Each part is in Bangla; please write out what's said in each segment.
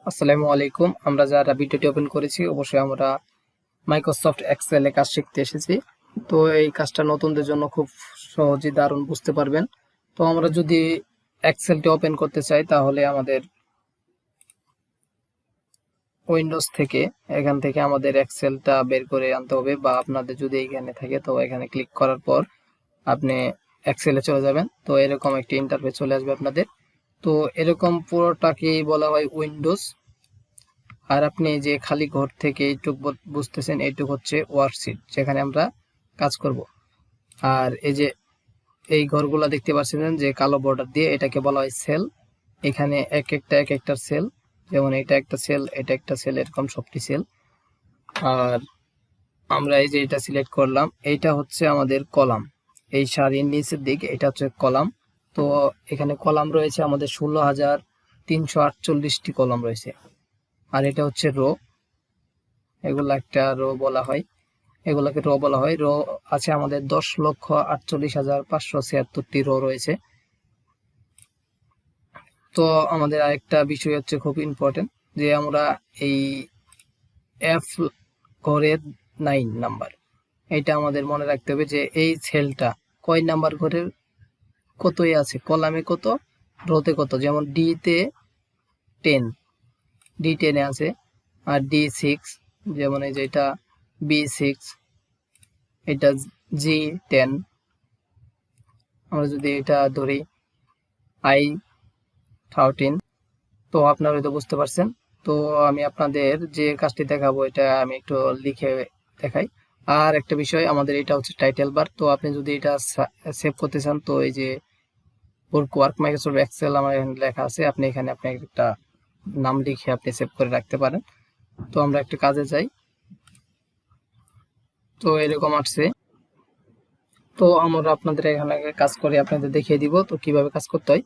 আসসালামু আলাইকুম। আমরা যারা ভিডিওটি ওপেন করেছি অবশ্যই আমরা মাইক্রোসফট এক্সেলে কাজ শিখতে এসেছি। তো এই কাজটা নতুনদের জন্য খুব সহজে দারুণ বুঝতে পারবেন। তো আমরা যদি এক্সেলটি ওপেন করতে চাই তাহলে আমাদের উইন্ডোজ থেকে এখান থেকে আমাদের এক্সেলটা বের করে আনতে হবে, বা আপনাদের যদি এখানে থাকে তো এখানে ক্লিক করার পর আপনি এক্সেলে চলে যাবেন। তো এরকম একটি ইন্টারফেস চলে আসবে আপনাদের। তো এরকম পুরোটাকেই বলা হয় উইন্ডোজ। আর আপনি যে খালি ঘর থেকে এইটুক বুঝতেছেন, এইটুক হচ্ছে ওয়ার্কশিট যেখানে আমরা কাজ করব। আর এই যে এই ঘরগুলা দেখতে পাচ্ছেন যে কালো বর্ডার দিয়ে, এটাকে বলা হয় সেল। এখানে এক একটা সেল, যেমন এটা একটা সেল, এটা একটা সেল, এরকম সবটি সেল। আর আমরা এই যে এটা সিলেক্ট করলাম, এইটা হচ্ছে আমাদের কলাম। এই সারির নিচের দিকে এটা হচ্ছে কলাম। তো এখানে কলাম রয়েছে আমাদের 16,348টি কলাম রয়েছে। আর এটা হচ্ছে রো, এগুলো একটা রো বলা হয়, এগুলোকে রো বলা হয়। রো আছে আমাদের 10,48,576টি রো রয়েছে। তো আমাদের আরেকটা বিষয় হচ্ছে খুব ইম্পর্টেন্ট, যে আমরা এই এফ ঘরের 9 নাম্বার, এটা আমাদের মনে রাখতে হবে যে এই সেলটা কয় নাম্বার ঘরের কতই আছে, কলামে কত, রোতে কত। যেমন ডি তে 10, ডি 10 আছে। আর ডি 6, যেমন এই যে এটা বি 6, এটা জি 10। আমরা যদি এটা ধরি আই 13। তো আপনারা হয়তো বুঝতে পারছেন। তো আমি আপনাদের যে কাজটি দেখাবো এটা আমি একটু লিখে দেখাই। আর একটা বিষয়, আমাদের এটা হচ্ছে টাইটেল বার। তো আপনি যদি এটা সেভ করতে চান তো এই যে ওয়ার্ক মাইক্রোসফট এক্সেল আমার এখানে লেখা আছে, আপনি এখানে আপনি একটা নাম লিখে আপনি সেভ করে রাখতে পারেন। তো আমরা একটা কাজে যাই। তো এরকম আসছে। তো আমরা আপনাদের এখানে কাজ করে আপনাদের দেখিয়ে দিব তো কিভাবে কাজ করতে হয়।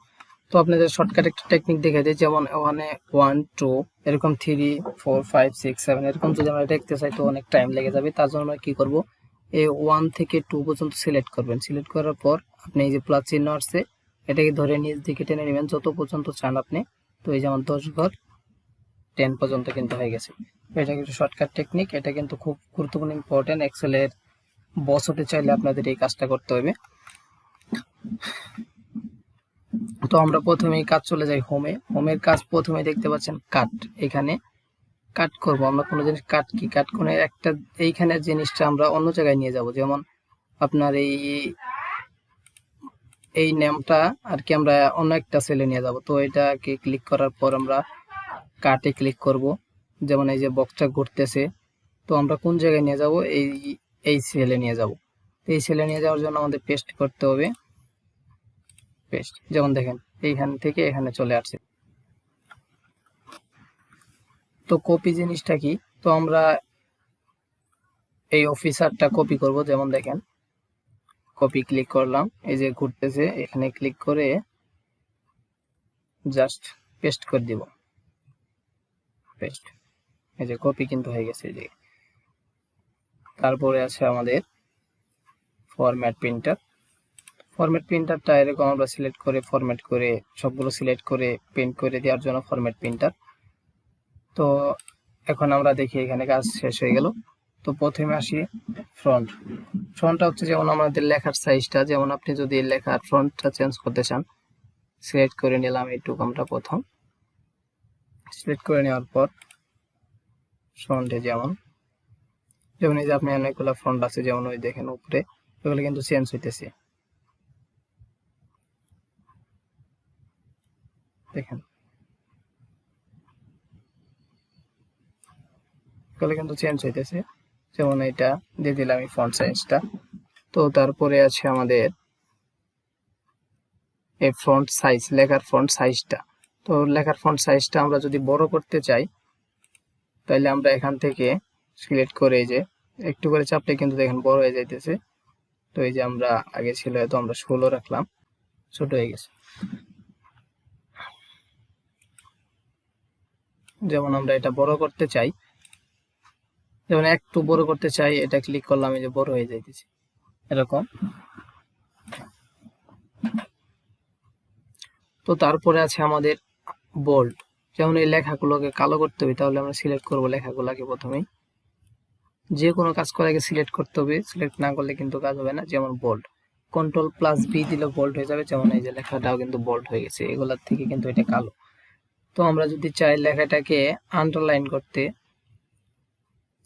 তো আপনাদের শর্টকাট একটা টেকনিক দেখে দিই। যেমন ওখানে 1 2 এরকম 3 4 5 6 7 এরকম যদি আমরা দেখতে চাই তো অনেক টাইম লেগে যাবে। তার জন্য আমরা কি করব, এই 1 থেকে 2 পর্যন্ত সিলেক্ট করবেন। সিলেক্ট করার পর আপনি এই যে প্লাস চিহ্ন আসছে, এটাকে ধরে নিচ দিকে টেনে নেবেন যত পর্যন্ত চান আপনি। তো এই যেমন 10 ঘর 10 পর্যন্ত কিন্তু হয়ে গেছে। এটা কিন্তু শর্টকাট টেকনিক, এটা কিন্তু খুব গুরুত্বপূর্ণ ইম্পর্টেন্ট। এক্সেলের বস হতে চাইলে আপনাদের এই কাজটা করতে হবে। তো আমরা প্রথমেই কাজ চলে যাই হোমে। হোমের কাজ প্রথমে দেখতে পাচ্ছেন কাট। এখানে কাট করব আমরা কোনো জিনিস, কাট কি, কাট করে একটা এইখানে জিনিসটা আমরা অন্য জায়গায় নিয়ে যাব। যেমন আপনার এই এই নেমটা আর কি আমরা অন্য একটা সেলে নিয়ে যাব। তো এটাকে ক্লিক করার পর আমরা কাটে ক্লিক করব। যেমন এই যে বক্সটা ঘুরতেছে, তো আমরা কোন জায়গায় নিয়ে যাব, এই সেলে নিয়ে যাব। এই সেলে নিয়ে যাওয়ার জন্য আমাদের পেস্ট করতে হবে। পেস্ট, যেমন দেখেন এইখান থেকে এখানে চলে আসছে। তো কপি জিনিসটা কি, তো আমরা এই অফিসারটা কপি করব। যেমন দেখেন কপি ক্লিক করলাম, এই যে ঘুরতেছে, এখানে ক্লিক করে জাস্ট পেস্ট করে দিব। পেস্ট, এই যে কপি কিন্তু হয়ে গেছে। এই যে তারপরে আছে আমাদের ফরম্যাট প্রিন্টার। ফরম্যাট প্রিন্টারটা এরকম আমরা সিলেক্ট করে ফরম্যাট করে সবগুলো সিলেক্ট করে প্রিন্ট করে দেওয়ার জন্য ফরম্যাট প্রিন্টার। তো এখন আমরা দেখি এখানে কাজ শেষ হয়ে গেল। তো প্রথমে আসি ফ্রন্ট। ফ্রন্টটা হচ্ছে যেমন আমাদের লেখার সাইজটা, যেমন আপনি যদি লেখার ফ্রন্টটা চেঞ্জ করতে চান, সিলেক্ট করে নিলাম এইটুকু। আমরা প্রথম সিলেক্ট করে নেওয়ার পর ফ্রন্টে যেমন যেমন এই যে আপনি অনেকগুলো ফ্রন্ট আছে, যেমন ওই দেখেন উপরে, এগুলো কিন্তু চেঞ্জ হইতেছে। দেখেন এগুলো কিন্তু চেঞ্জ হইতেছে। যেমন এটা দিয়ে দিলাম এই ফন্ট সাইজটা। তো তারপরে আছে আমাদের এই ফন্ট সাইজ, লেখার ফন্ট সাইজটা। তো লেখার ফন্ট সাইজটা আমরা যদি বড় করতে চাই তাহলে আমরা এখান থেকে সিলেক্ট করে এই যে একটু করে চাপলে কিন্তু দেখেন বড় হয়ে যাইতেছে। তো এই যে আমরা আগে ছিল তো আমরা 16 রাখলাম, ছোট হয়ে গেছে। যেমন আমরা এটা বড় করতে চাই, যেমন একটু বড় করতে চাই, এটা ক্লিক করলাম, এই যে বড় হয়ে যাইতেছে এরকম। তো তারপরে আছে আমাদের বোল্ড। যেমন এই লেখাগুলোকে কালো করতে হবে, তাহলে আমরা সিলেক্ট করব লেখাগুলোকে প্রথমেই। যে কোনো কাজ করার আগে সিলেক্ট করতে হবে, সিলেক্ট না করলে কিন্তু কাজ হবে না। যেমন বোল্ড, Ctrl+B দিলে বোল্ড হয়ে যাবে, যেমন এই যে লেখাটাও কিন্তু বোল্ড হয়ে গেছে, এগুলার থেকে কিন্তু এটা কালো। তো আমরা যদি চাই লেখাটাকে আন্ডারলাইন করতে,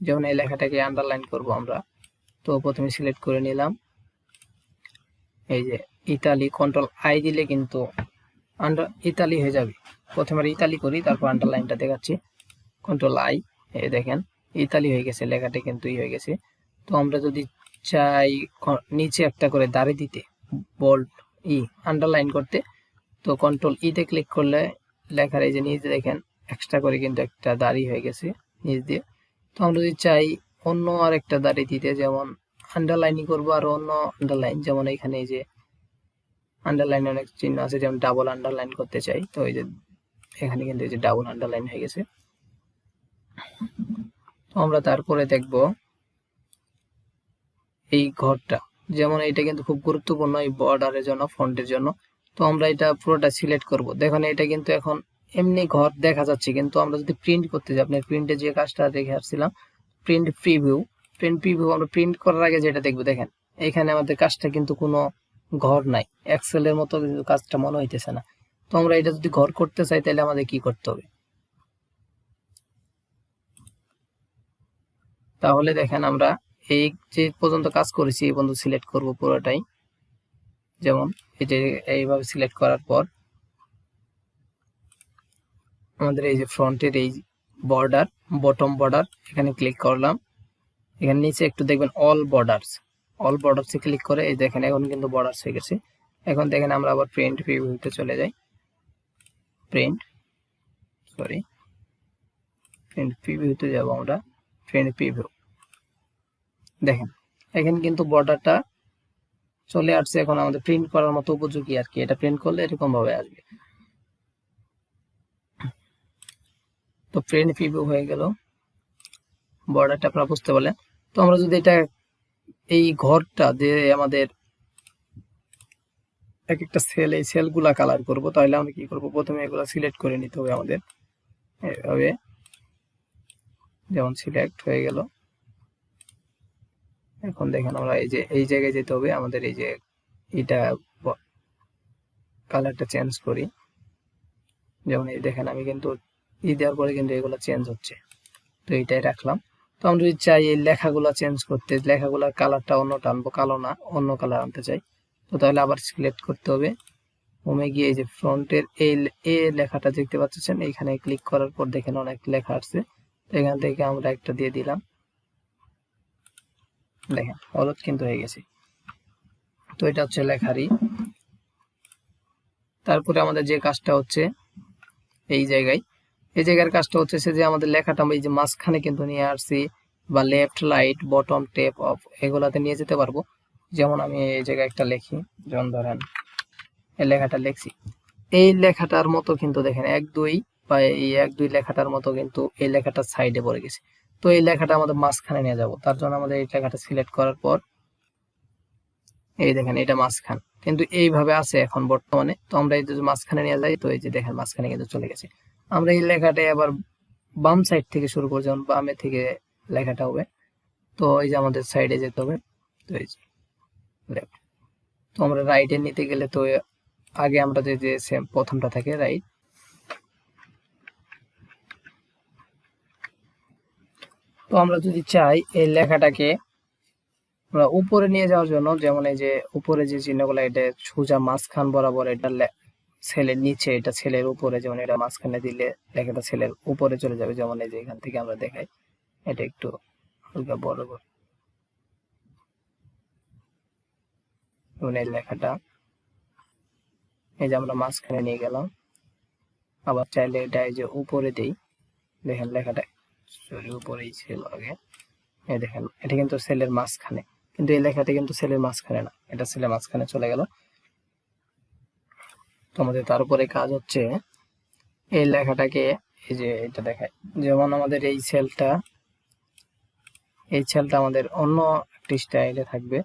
যেমন এই লেখাটাকে আন্ডারলাইন করব আমরা, তো প্রথমে সিলেক্ট করে নিলাম, এই যে ইতালি, Ctrl+I দিলে কিন্তু ইতালি হয়ে যাবে। প্রথমে ইতালি করি, তারপর আন্ডারলাইনটা দেখাচ্ছি। Ctrl+I, এই দেখেন ইতালি হয়ে গেছে, লেখাটা কিন্তু হয়ে গেছে। তো আমরা যদি চাই নিচে একটা করে দাড়ি দিতে, বোল্ড আন্ডারলাইন করতে, তো Ctrl+E তে ক্লিক করলে লেখার এই যে নিচে দেখেন এক্সট্রা করে কিন্তু একটা দাড়ি হয়ে গেছে নিচ দিয়ে। তো আমরা যদি চাই অন্য আরেকটা দাড়ি দিতে, যেমন আন্ডারলাইনই করবো আর অন্য আন্ডারলাইন, যেমন এখানে এই যে আন্ডারলাইন অনেক চিহ্ন আছে, যেমন ডাবল আন্ডারলাইন করতে চাই, তো এই যে এখানে কিন্তু এই যে ডাবল আন্ডারলাইন হয়ে গেছে। তো আমরা তারপরে দেখব এই ঘরটা, যেমন এটা কিন্তু খুব গুরুত্বপূর্ণ এই বর্ডারের জন্য, ফন্টের জন্য। তো আমরা এটা পুরোটা সিলেক্ট করব। দেখুন এটা কিন্তু এখন এমনি ঘর দেখা যাচ্ছে, কিন্তু আমরা যদি প্রিন্ট করতে যাই, আপনার প্রিন্টে যে কাজটা দেখে আসছিলাম, প্রিন্ট প্রিভিউ, আমরা প্রিন্ট করার আগে যেটা দেখবো, দেখেন এখানে আমাদের কাজটা কিন্তু কোনো ঘর নাই, এক্সেলের মতো কিন্তু কাজটা মনে হইতেছে না। তো আমরা এটা যদি ঘর করতে চাই, তাহলে আমাদের কি করতে হবে? তাহলে দেখেন আমরা এই যে পর্যন্ত কাজ করেছি এই পর্যন্ত সিলেক্ট করব পুরোটাই। যেমন এই যে এইভাবে সিলেক্ট করার পর আমাদের এই যে ফ্রন্টের এই বর্ডার, বটম বর্ডার, এখানে ক্লিক করলাম। এখানে নিচে একটু দেখবেন অল বর্ডারসে ক্লিক করে এই দেখেন এখন কিন্তু বর্ডারস হয়ে গেছে। এখন দেখেন আমরা আবার প্রিন্ট প্রিভিউতে চলে যাই, প্রিন্ট প্রিভিউতে যাব আমরা। প্রিন্ট প্রিভিউ, দেখেন এখানে কিন্তু বর্ডারটা চলে আসছে, এখন আমাদের প্রিন্ট করার মতো উপযোগী আর কি। এটা প্রিন্ট করলে এরকম ভাবে আসবে। তো প্রিন্ট প্রিভিউ হয়ে গেল, বর্ডারটা আপনারা বুঝতে পারলেন। তো আমরা যদি এটা এই ঘরটা যে আমাদের এক একটা সেল, এই সেলগুলা কালার করব, তাহলে আমরা কি করব? প্রথমে এগুলা সিলেক্ট করে নিতে হবে আমাদের, এভাবে, যেমন সিলেক্ট হয়ে গেল। এখন দেখেন আমরা এই যে এই জায়গায় যেতে হবে আমাদের, এই যে এটা কালারটা চেঞ্জ করি, যেমন এই দেখেন আমি কিন্তু দেওয়ার পরে কিন্তু এগুলো চেঞ্জ হচ্ছে, তো এইটাই রাখলাম। তো আমরা যদি চাই এই লেখাগুলো চেঞ্জ করতে, লেখাগুলোর কালারটা অন্যটা আনবো, কালো না অন্য কালার আনতে চাই, তো তাহলে আবার সিলেক্ট করতে হবে, হোমে গিয়ে এই যে ফ্রন্টের এই এ লেখাটা দেখতে পাচ্ছেন, এইখানে ক্লিক করার পর দেখেন অনেক লেখা আসছে, তো এখান থেকে আমরা একটা দিয়ে দিলাম, দেখেন হলুদ কিন্তু হয়ে গেছে। তো এটা হচ্ছে লেখারই। তারপরে আমাদের যে কাজটা হচ্ছে এই জায়গার কাজটা হচ্ছে যে আমাদের লেখাটা আমরা এই যে মাঝখানে কিন্তু নিয়ে আসছি, বা left right bottom top of এগুলাতে নিয়ে যেতে পারবো। যেমন আমি এই জায়গায় একটা লিখি, যেমন ধরেন এই লেখাটা লিখছি, এই লেখাটার মতো কিন্তু দেখেন 1 2 বা এই 1 2 লেখাটার মতো কিন্তু এই লেখাটা সাইডে পড়ে গেছে। তো এই লেখাটা আমাদের মাঝখানে নিয়ে যাব, তার জন্য আমাদের এই লেখাটা সিলেক্ট করার পর এই দেখেন এটা মাঝখান কিন্তু এইভাবে আছে এখন বর্তমানে। তো আমরা এই যে মাঝখানে নিয়ে যাই, তো এই যে দেখেন মাঝখানে কিন্তু চলে গেছে। আমরা এই লেখাটা আবার বাম সাইড থেকে শুরু করব, যেমন বামে থেকে লেখাটা হবে, তো এই যে আমাদের সাইডে যেতে হবে, তো এই যে লেফট। তো আমরা রাইটে নিতে গেলে তো আগে আমরা যে সেম প্রথমটা থাকে রাইট। তো আমরা যদি চাই এই লেখাটাকে আমরা উপরে নিয়ে যাওয়ার জন্য, যেমন এই যে উপরে যে চিহ্নগুলো, এটা সোজা মাঝখান বরাবর, এটা ছেলের নিচে, এটা ছেলের উপরে, যেমন এটা মাঝখানে দিলে লেখাটা ছেলের উপরে চলে যাবে, যেমন এই যে এখান থেকে আমরা দেখাই, এটা একটু হালকা বড় করে, যেমন এই লেখাটা এই যে আমরা মাঝখানে নিয়ে গেলাম। আবার চাইলে এটা এই যে উপরে দেই, দেখেন লেখাটা উপরেই ছিল আগে, এই দেখেন এটা কিন্তু সেলের মাঝখানে, কিন্তু এই লেখাটা কিন্তু সেলের মাঝখানে না, এটা সেলের মাঝখানে চলে গেল। তো আমাদের তার উপরে কাজ হচ্ছে এই লেখাটাকে এই যে এটা দেখায়, যেমন আমাদের এই সেলটা আমাদের অন্য একটি স্টাইলে থাকবে,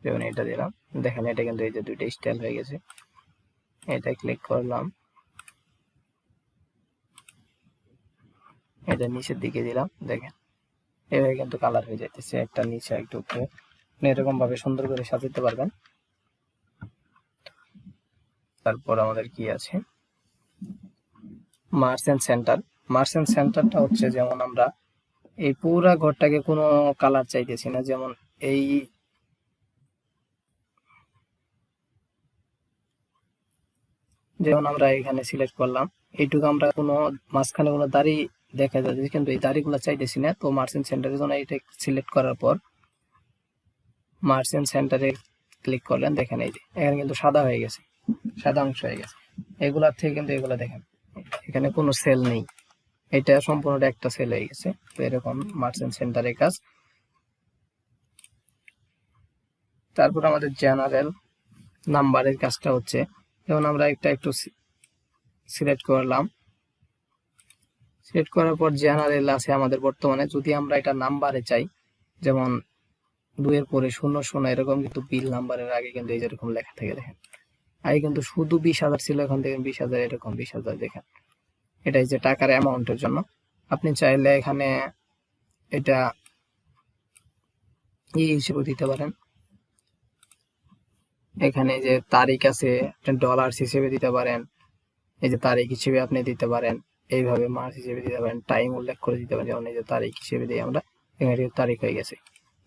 যেমন এটা দিলাম, দেখেন এটা কিন্তু এই যে দুইটা স্টাইল হয়ে গেছে। এটা ক্লিক করলাম, এটা নিচের দিকে দিলাম, দেখেন এভাবে কিন্তু কালার হয়ে যাইতেছে, একটা নিচে একটু উপরে। এরকম ভাবে সুন্দর করে সাজাতে পারবেন। তারপর আমাদের কি আছে, মার্চেন্ট সেন্টার। মার্চেন্ট সেন্টারটা হচ্ছে যেমন আমরা এই পুরা ঘরটাকে কোনো কালার চাইতেছি না, যেমন এই যেমন আমরা এখানে সিলেক্ট করলাম, এইটুকু আমরা কোনো মাঝখানে কোনো দাড়ি দেখা যাচ্ছে, কিন্তু এই দাড়িগুলো চাইতেছি না। তো মার্চেন্ট সেন্টারের জন্য এটা সিলেক্ট করার পর মার্চেন্ট সেন্টারে ক্লিক করলেন, দেখেন এই যে এখানে কিন্তু সাদা হয়ে গেছে, সাদা অংশ হয়ে গেছে। এগুলার থেকে কিন্তু এগুলা দেখেন এখানে কোনো সেল নেই, এটা সম্পূর্ণটা একটা সেল হয়ে গেছে। তো এরকম মার্চেন্ট সেন্টারের কাজ। তারপর আমাদের জেনারেল নাম্বারের কাজটা হচ্ছে, যেমন আমরা একটু সিলেক্ট করলাম, সিলেক্ট করার পর জেনারেল আছে আমাদের বর্তমানে। যদি আমরা এটা নাম্বারে চাই, যেমন 2 এর পরে 00 এরকম, কিন্তু বিল নাম্বারের আগে কিন্তু এই যেরকম লেখা থাকে, দেখেন আগে কিন্তু শুধু 20,000 ছিল, এখন দেখেন 20,000, এরকম 20,000 দেখেন। এটাই যে টাকার অ্যামাউন্টের জন্য। আপনি চাইলে এখানে এটা হিসেবে দিতে পারেন, এখানে যে তারিখ আছে আপনি ডলার্স হিসেবে দিতে পারেন, এই যে তারিখ হিসেবে আপনি দিতে পারেন, এইভাবে মাস হিসেবে দিতে পারেন, টাইম উল্লেখ করে দিতে পারেন, যেমন এই যে তারিখ হিসেবে দিই আমরা, এখানে তারিখ হয়ে গেছে।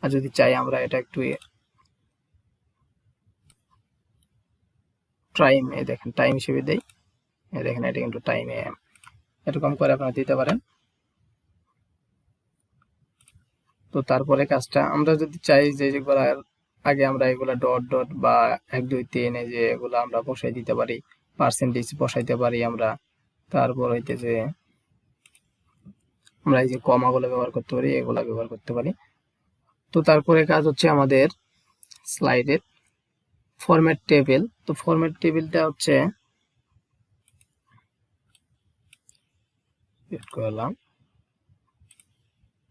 আর যদি চাই আমরা এটা একটু টাইম, এই দেখেন টাইম হিসেবে দেই, এই দেখেন এটা কিন্তু টাইম এম, এরকম করে আপনারা দিতে পারেন। তো তারপরে কাজটা আমরা যদি চাই যে যেগুলো আগে আমরা এগুলা ডট ডট বা 1 2 3 এই যে এগুলো আমরা বসাই দিতে পারি, পার্সেন্টেজ বসাইতে পারি আমরা। তারপর হইতেছে আমরা এই যে কমাগুলো ব্যবহার করতে পারি, এগুলা ব্যবহার করতে পারি। তো তারপরে কাজ হচ্ছে আমাদের স্লাইডের ফরম্যাট টেবিল। তো ফরম্যাট টেবিলটা হচ্ছে করলাম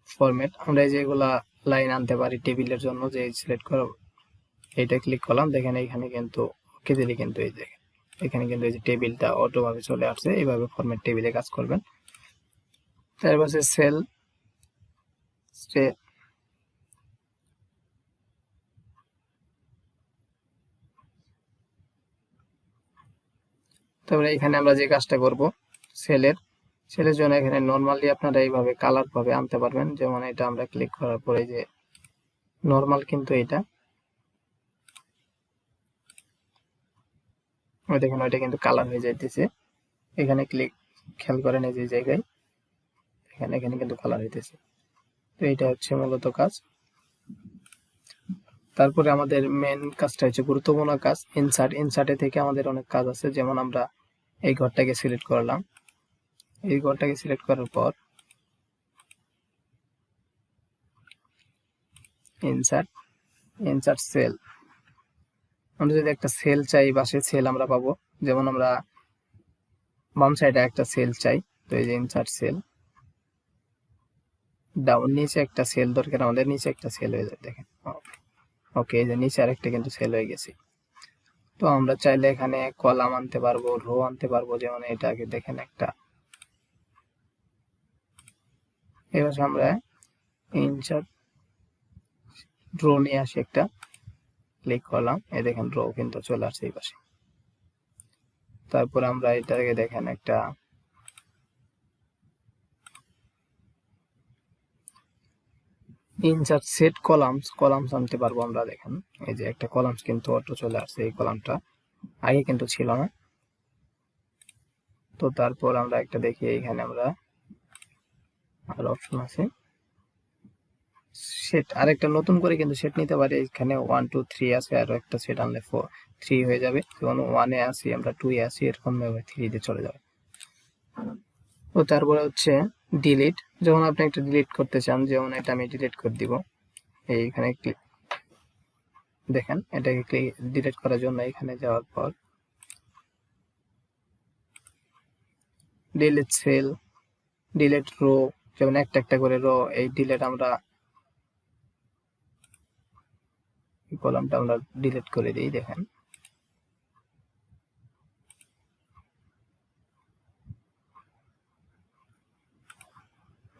ফরম্যাট, আমরা এই যেগুলা লাইন আনতে পারি টেবিলের জন্য, যে সিলেক্ট করো এইটা ক্লিক করলাম, দেখেন এখানে কিন্তু ওকে দিলে কিন্তু এই দেখেন এখানে কিন্তু এই যে টেবিলটা অটোভাবে চলে আসছে। এইভাবে ফরম্যাট টেবিলে কাজ করবেন। তারপর সেল, তারপরে এখানে আমরা যে কাজটা করব সেলের সেলের জন্য এখানে নরমালি আপনারা এইভাবে কালার ভাবে আনতে পারবেন। যেমন এটা আমরা ক্লিক করার পরে যে নরমাল, কিন্তু এটা দেখেন ওইটা কিন্তু কালার হয়ে যাইতেছে। এখানে ক্লিক খেয়াল করেন এই যে জায়গায় এখানে এখানে কিন্তু কালার হইতেছে। তো এইটা হচ্ছে মূলত কাজ। তারপরে আমাদের মেন কাজটা হচ্ছে গুরুত্বপূর্ণ কাজ ইনসার্ট। ইনসার্টে থেকে আমাদের অনেক কাজ আছে, যেমন আমরা এই ঘরটাকে সিলেক্ট করলাম, এই ঘরটাকে সিলেক্ট করার পর ইনসার্ট, ইনসার্ট সেল, আমরা যদি একটা সেল চাই পাশে সেল আমরা পাবো। যেমন আমরা বাম সাইডে একটা সেল চাই, তো এই যে ইনসার্ট সেল, ডাউন নিচে একটা সেল দরকার আমাদের, নিচে একটা সেল হয়ে যায়, দেখেন ওকে এই যে নিচে আরেকটা কিন্তু সেল হয়ে গেছে। তো আমরা চাইলে এখানে কলাম আনতে পারবো, রো আনতে পারবো, যেমন এটাকে দেখেন একটা, এবার আমরা ইনসার্ট রো নিয়ে আসি, একটা ক্লিক করলাম, এই দেখেন রো কিন্তু চলে আসছে এই পাশে। তারপর আমরা এটাকে দেখেন একটা ইনসার্ট সেট কলামস, কলামস আনতে পারবো আমরা, দেখেন এই যে একটা কলামস কিন্তু অটো চলে আসছে, এই কলামটা আগে কিন্তু ছিল না। তো তারপর আমরা একটা দেখি এখানে আমরা আর অপশন আছে সেট, আরেকটা নতুন করে কিন্তু সেট নিতে পারি। এখানে 1 2 3 আছে, আর একটা সেট আনলে 3 হয়ে যাবে। যেমন 1 এ আসি আমরা, 2 এ আসি, এরকম ভাবে 3 তে চলে যাবে। তো তারপরে হচ্ছে ডিলিট, যখন আপনি একটা ডিলিট করতে চান, যেমন এটা আমি ডিলিট করে দিব, এইখানে ক্লিক, দেখেন এটাকে ডিলিট করার জন্য এখানে যাওয়ার পর ডিলিট সেল, ডিলিট রো, যেমন একটা একটা করে রো, এই ডিলিট আমরা কলামটা আমরা ডিলিট করে দিই, দেখেন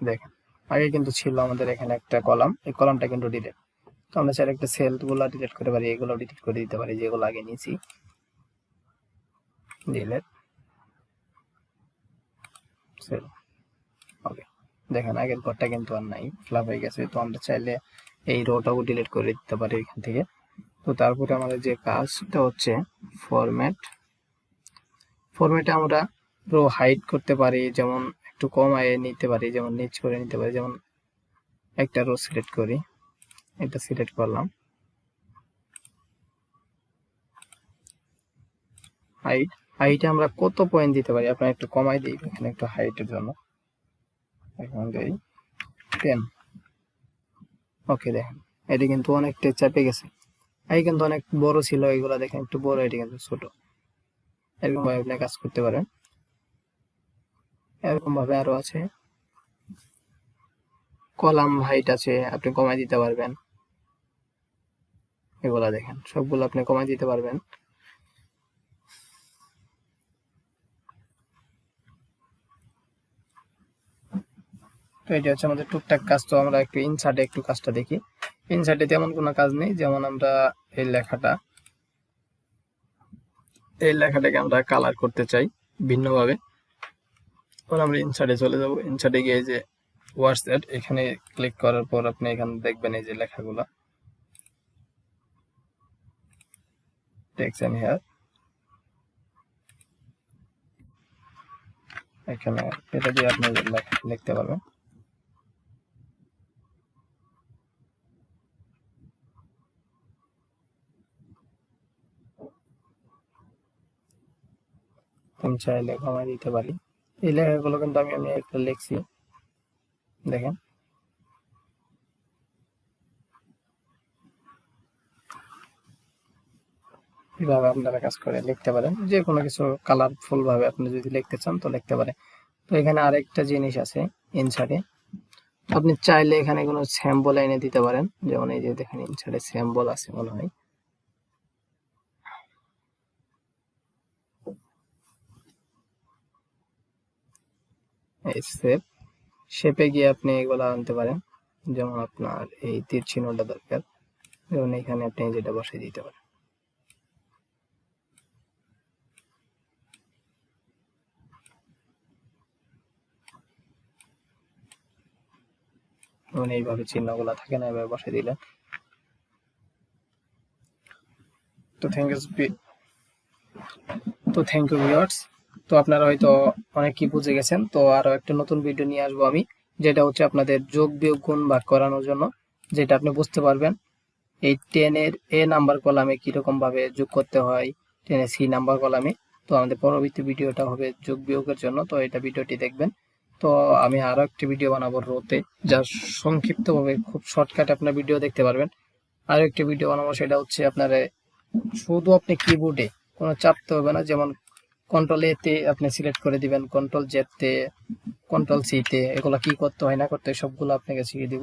দেখেন আগে কিন্তু ছিল আমাদের এখানে একটা কলাম, এই কলামটা কিন্তু ডিলিট। তো আমরা চাইলে একটা সেল গুলো ডিলিট করতে পারি, এগুলো ডিলিট করে দিতে পারি যেগুলো আগে নিয়েছি, ডিলিট সেল। ওকে, দেখেন আগের ঘরটা কিন্তু আর নাই, ফ্লাপ হয়ে গেছে। তো আমরা চাইলে এই রোটাও ডিলিট করে দিতে পারি এখান থেকে। তো তারপরে আমাদের যে কাজটা হচ্ছে ফরম্যাটে আমরা পুরো হাইড করতে পারি, যেমন একটু কমায় নিতে পারি, যেমন নিচ করে নিতে পারি। যেমন একটা রো সিলেক্ট করি, এটা সিলেক্ট করলাম, হাইটে আমরা কত পয়েন্ট দিতে পারি, আপনার একটু কমাই দিই এখানে একটু হাইটের জন্য, এখন দিই 10। ওকে, দেখেন এটি কিন্তু অনেকটা চাপে গেছে, এই কিন্তু অনেক বড় ছিল, এগুলা দেখেন একটু বড়, এটি কিন্তু ছোট। এরকম ভাবে আপনি কাজ করতে পারেন। এরকম ভাবে আরো আছে, কলাম হাইট আছে, আপনি কমাই দিতে পারবেন। এগুলা দেখেন সবগুলো আপনি কমাই দিতে পারবেন। তো এটা হচ্ছে আমাদের টুকটাক কাজ। তো আমরা একটু ইনসার্টে একটু কাজটা দেখি। ইনসার্টে তেমন কোনো কাজ নেই, যেমন আমরা এই লেখাটাকে আমরা কালার করতে চাই ভিন্নভাবে। তখন আমরা ইনসার্টে চলে যাব, ইনসার্টে গিয়ে যে ওয়ার্ডস এড, এখানে ক্লিক করার পর আপনি এখানে দেখবেন এই যে লেখাগুলো টেক্সট এন্ড হিয়ার, এখানে এটা দিয়ে আপনি লিখতে পারবেন। আমি চাইলে কমাই দিতে পারি। এই লেখাগুলো কিন্তু আমি একটা লিখছি, দেখেন এইভাবে আপনারা কাজ করে লিখতে পারেন, যে কোনো কিছু কালারফুল ভাবে আপনি যদি লিখতে চান তো লিখতে পারেন। তো এখানে আরেকটা জিনিস আছে ইনসার্টে, আপনি চাইলে এখানে কোনো স্যাম্পল এনে দিতে পারেন, যেমন এই যে দেখেন ইনসার্টে স্যাম্পল আছে মনে হয়, এই শেপে গিয়ে আপনি এগুলো আনতে পারেন। যেমন আপনার এই তীর চিহ্নটা দরকার, যেমন এখানে আপনি যেটা বসিয়ে দিতে পারেন। যেমন এইভাবে চিহ্নগুলো থাকে না, এভাবে বসিয়ে দিলেন। তো থ্যাংক ইউ ভিউয়ার্স। তো আপনারা হয়তো অনেক কি বুঝে গেছেন। তো আরো একটা নতুন ভিডিও নিয়ে আসবো আমি, যেটা হচ্ছে আপনাদের যোগ বিয়োগ গুণ ভাগ করানোর জন্য, যেটা আপনি বুঝতে পারবেন এই 10 এর এ নাম্বার কলামে কিরকম ভাবে যোগ করতে হয় 10 এর সি নাম্বার কলামে। তো আমাদের পরবর্তী ভিডিওটা হবে যোগ বিয়োগের জন্য, তো এটা ভিডিওটি দেখবেন। তো আমি আরো একটি ভিডিও বানাবো রোতে, যা সংক্ষিপ্ত ভাবে খুব শর্টকাট আপনার ভিডিও দেখতে পারবেন। আরো একটি ভিডিও বানাবো, সেটা হচ্ছে আপনার শুধু আপনি কিবোর্ডে কোনো চাপতে হবে না, যেমন কন্ট্রোল এ তে আপনি সিলেক্ট করে দিবেন, কন্ট্রোল জেড তে, কন্ট্রোল সি তে, এগুলো কি করতে হয় না করতে হয় সবগুলো আপনাকে শিখিয়ে দিব।